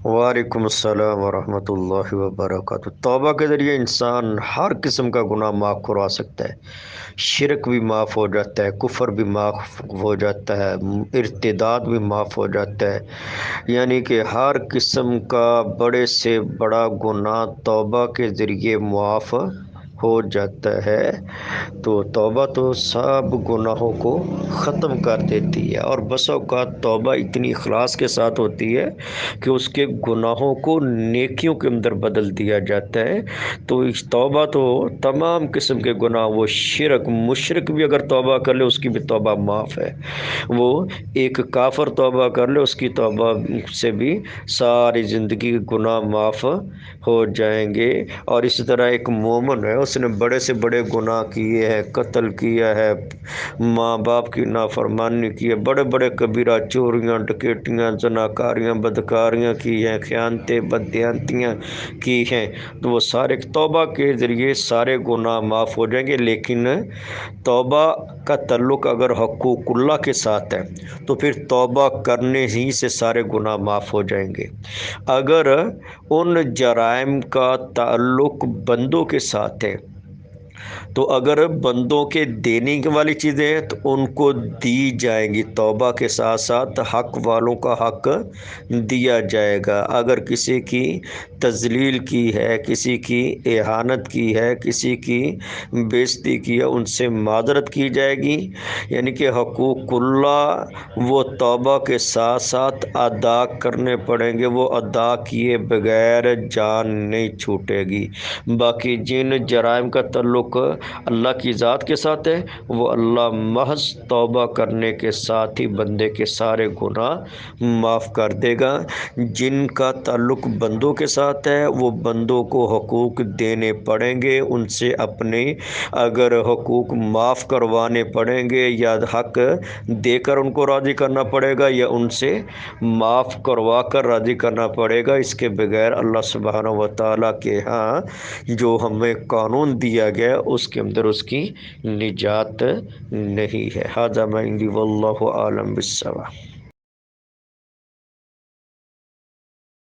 وعلیکم السلام ورحمۃ اللہ وبرکاتہ۔ توبہ کے ذریعے انسان ہر قسم کا گناہ معاف کروا سکتا ہے۔ شرک بھی معاف ہو جاتا ہے، کفر بھی معاف ہو جاتا ہے، ارتداد بھی معاف ہو جاتا ہے، یعنی کہ ہر قسم کا بڑے سے بڑا گناہ توبہ کے ذریعے معاف ہو جاتا ہے۔ تو توبہ تو سب گناہوں کو ختم کر دیتی ہے، اور بس اوقات توبہ اتنی اخلاص کے ساتھ ہوتی ہے کہ اس کے گناہوں کو نیکیوں کے اندر بدل دیا جاتا ہے۔ تو اس توبہ تو تمام قسم کے گناہ، وہ شرک مشرک بھی اگر توبہ کر لے اس کی بھی توبہ معاف ہے، وہ ایک کافر توبہ کر لے اس کی توبہ سے بھی ساری زندگی گناہ معاف ہو جائیں گے۔ اور اسی طرح ایک مومن ہے، اس نے بڑے سے بڑے گناہ کیے ہیں، قتل کیا ہے، ماں باپ کی نافرمانی کی ہے، بڑے بڑے کبیرہ چوریاں ڈکیٹیاں زناکاریاں بدکاریاں کی ہیں، خیانتیں بددیانتیاں کی ہیں، تو وہ سارے توبہ کے ذریعے سارے گناہ معاف ہو جائیں گے۔ لیکن توبہ کا تعلق اگر حقوق اللہ کے ساتھ ہے تو پھر توبہ کرنے ہی سے سارے گناہ معاف ہو جائیں گے۔ اگر ان جرائم کا تعلق بندوں کے ساتھ ہے تو اگر بندوں کے دینے والی چیزیں ہیں تو ان کو دی جائیں گی، توبہ کے ساتھ ساتھ حق والوں کا حق دیا جائے گا۔ اگر کسی کی تذلیل کی ہے، کسی کی اہانت کی ہے، کسی کی بے عزتی کی ہے، ان سے معذرت کی جائے گی، یعنی کہ حقوق اللہ وہ توبہ کے ساتھ ساتھ ادا کرنے پڑیں گے، وہ ادا کیے بغیر جان نہیں چھوٹے گی۔ باقی جن جرائم کا تعلق اللہ کی ذات کے ساتھ ہے وہ اللہ محض توبہ کرنے کے ساتھ ہی بندے کے سارے گناہ معاف کر دے گا۔ جن کا تعلق بندوں کے ساتھ ہے وہ بندوں کو حقوق دینے پڑیں گے، ان سے اپنے اگر حقوق معاف کروانے پڑیں گے یا حق دے کر ان کو راضی کرنا پڑے گا یا ان سے معاف کروا کر راضی کرنا پڑے گا، اس کے بغیر اللہ سبحانہ و تعالیٰ کے ہاں جو ہمیں قانون دیا گیا اس کے اندر اس کی نجات نہیں ہے۔ ھذا ما عندی واللہ اعلم بالصواب۔